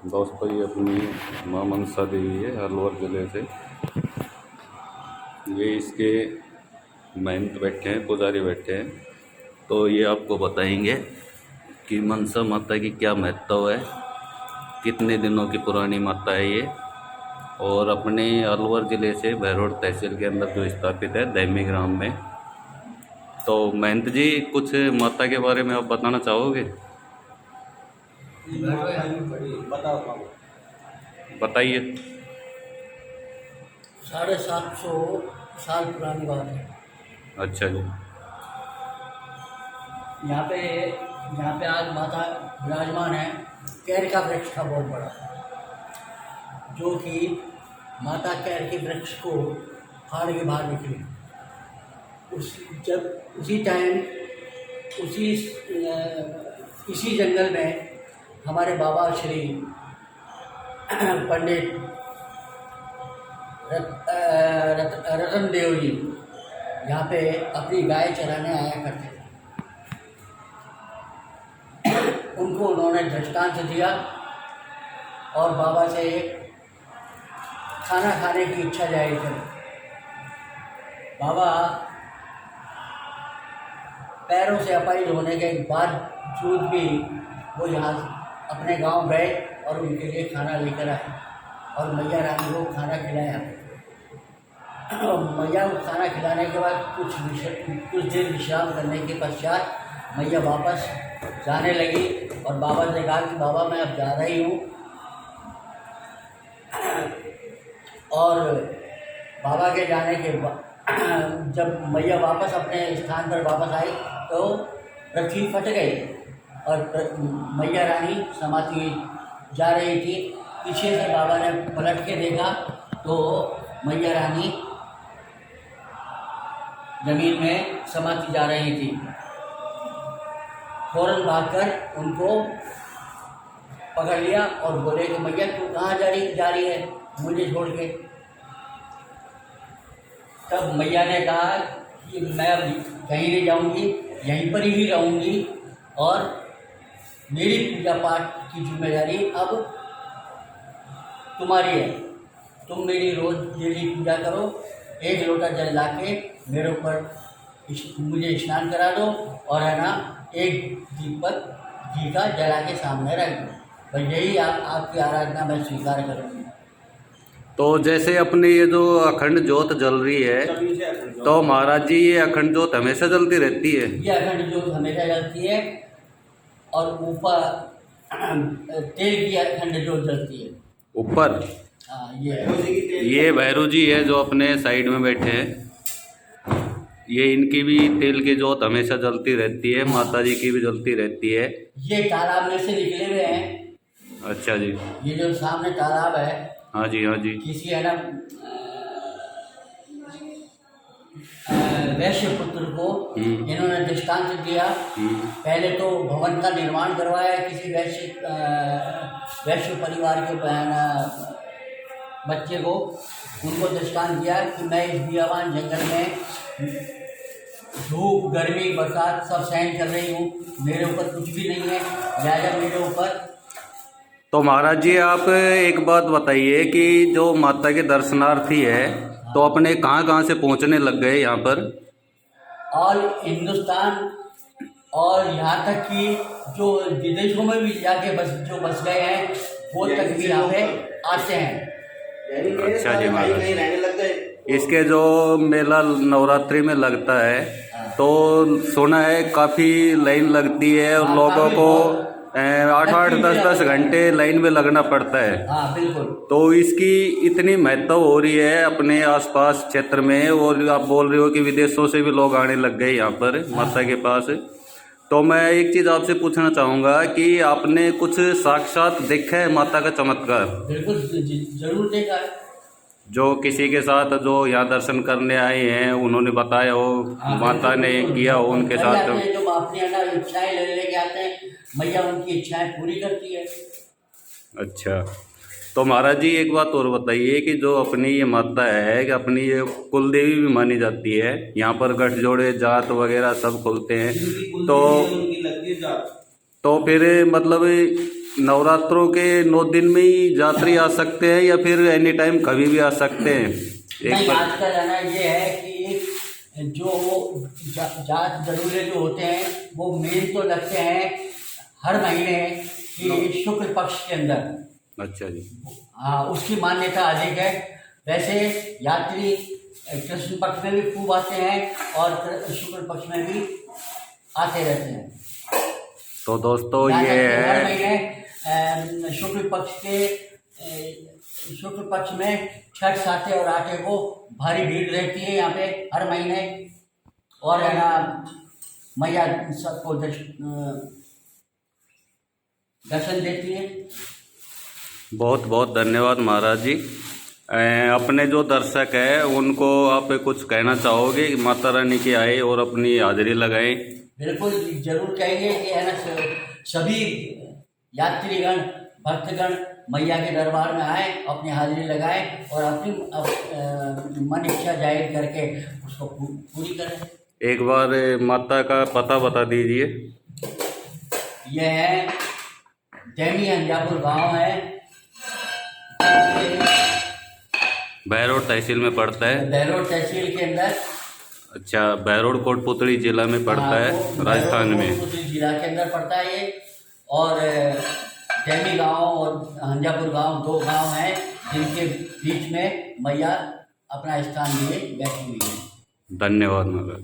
दोस्तों ये अपनी माँ मनसा देवी है अलवर ज़िले से। ये इसके महंत बैठे हैं, पुजारी बैठे हैं, तो ये आपको बताएंगे कि मनसा माता की क्या महत्व है, कितने दिनों की पुरानी माता है ये, और अपने अलवर ज़िले से भैरोड तहसील के अंदर जो स्थापित है दैमी ग्राम में। तो महंत जी कुछ माता के बारे में आप बताना चाहोगे? बताइए। 750 साल पुरानी बात है। अच्छा जी। यहाँ पे आज माता विराजमान है। कैर का वृक्ष था बहुत बड़ा, जो कि माता कैर के वृक्ष को फाड़ के बाहर निकली। उसी टाइम इसी जंगल में हमारे बाबा श्री पंडित रतन देव जी यहाँ पे अपनी गाय चराने आया करते थे। उनको उन्होंने दृष्टांत दिया और बाबा से खाना खाने की इच्छा जाहिर करी। बाबा पैरों से अपाहिज होने के बावजूद भी वो यहाँ अपने गांव गए और उनके लिए खाना लेकर आए और मैया रानी को खाना खिलाया। मैया को खाना खिलाने के बाद कुछ देर विश्राम करने के पश्चात मैया वापस जाने लगी और बाबा से कहा कि बाबा मैं अब जा रही हूँ। और बाबा के जाने के बाद जब मैया वापस अपने स्थान पर वापस आई तो पृथ्वी फट गई और मैया रानी समाधि जा रही थी। पीछे से बाबा ने पलट के देखा तो मैया रानी जमीन में समाधि जा रही थी। फौरन भागकर उनको पकड़ लिया और बोले कि मैया तू कहाँ जा रही है मुझे छोड़ के। तब मैया ने कहा कि मैं अब कहीं नहीं जाऊंगी, यहीं पर ही रहूंगी और मेरी पूजा पाठ की जिम्मेदारी अब तुम्हारी है। तुम मेरी रोज डेली पूजा करो, एक लोटा जल लाके मेरे ऊपर मुझे स्नान करा दो और है ना एक दीपक घी का जला के सामने रख दो। बस यही आपकी आराधना मैं स्वीकार करूँगी। तो जैसे अपनी ये जो अखंड ज्योत जल रही है तो महाराज जी ये अखंड ज्योत हमेशा जलती रहती है? ये अखंड ज्योत हमेशा जलती है और ऊपर तेल की अखंड ज्योत जलती है ऊपर। हाँ, ये भैरू जी है जो अपने साइड में बैठे हैं, ये इनकी भी तेल की ज्योत हमेशा जलती रहती है। माता जी की भी जलती रहती है। ये तालाब में से निकले हुए हैं। अच्छा जी। ये जो सामने तालाब है, हाँ जी, हाँ जी। किसी है ना वैश्य पुत्र को इन्होंने दृष्टांत दिया। पहले तो भवन का निर्माण करवाया किसी वैश्य परिवार के बच्चे को। उनको दृष्टांत दिया कि मैं इस बियावान जंगल में धूप गर्मी बरसात सब सहन कर रही हूँ, मेरे ऊपर कुछ भी नहीं है, लिहाजा मेरे ऊपर। तो महाराज जी आप एक बात बताइए कि जो माता के दर्शनार्थी है तो अपने कहाँ से पहुँचने लग गए यहाँ पर? ऑल हिंदुस्तान और यहाँ तक कि जो विदेशों में भी जाके बस गए हैं वो तक भी यहाँ पे आते हैं। अच्छा जी महाराज। इसके जो मेला नवरात्रि में लगता है तो सुना है काफ़ी लाइन लगती है और लोगों को 8-8 10-10 घंटे लाइन में लगना पड़ता है। हाँ बिल्कुल। तो इसकी इतनी महत्व हो रही है अपने आसपास क्षेत्र में, और आप बोल रहे हो कि विदेशों से भी लोग आने लग गए यहाँ पर माता के पास। तो मैं एक चीज़ आपसे पूछना चाहूँगा कि आपने कुछ साक्षात देखा है माता का चमत्कार? बिल्कुल जरूर देखा है। जो किसी के साथ जो यहाँ दर्शन करने आए हैं उन्होंने बताया हो, माता ने किया हो उनके साथ? जो अपनी इच्छाएं लेके आते हैं मैया उनकी इच्छाएं पूरी करती है। अच्छा। तो महाराज जी एक बात और बताइए कि जो अपनी ये माता है कि अपनी ये कुल देवी भी मानी जाती है, यहाँ पर गठजोड़े जात वगैरह सब खुलते हैं, तो फिर मतलब नवरात्रों के 9 दिन में ही यात्री आ सकते हैं या फिर एनी टाइम कभी भी आ सकते हैं? नहीं, आजकल है ना ये है कि जो जात जरूरे जो होते हैं वो मेल तो लगते हैं हर महीने की शुक्ल पक्ष के अंदर। अच्छा जी। हाँ, उसकी मान्यता अधिक है। वैसे यात्री कृष्ण पक्ष में भी खूब आते हैं और शुक्ल पक्ष में भी आते रहते हैं। तो दोस्तों ये हर है महीने शुक्ल पक्ष में 6, 7 और 8 को भारी भीड़ रहती है यहाँ पे हर महीने। और है ना मैया सबको दर्शन देती है। बहुत बहुत धन्यवाद महाराज जी। अपने जो दर्शक है उनको आप कुछ कहना चाहोगे कि माता रानी के आए और अपनी हाजिरी लगाएं? बिल्कुल जरूर कहेंगे कि है ना सभी यात्रीगण भक्तगण मैया के दरबार में आए, अपनी हाजिरी लगाएं और अपनी मन इच्छा जाहिर करके उसको पूरी करें। एक बार माता का पता बता दीजिए। यह है दैनी हंजापुर गांव है, बहरोड तहसील में पड़ता है। बहरोड तहसील के अंदर। अच्छा, बहरोड कोटपुतली जिला में पड़ता है, राजस्थान में। कोटपुतली जिला के अंदर पड़ता है ये। और दैनी गांव और हंजापुर गांव 2 गांव हैं जिनके बीच में मैया अपना स्थान लिए बैठी हुई है। धन्यवाद महाराज।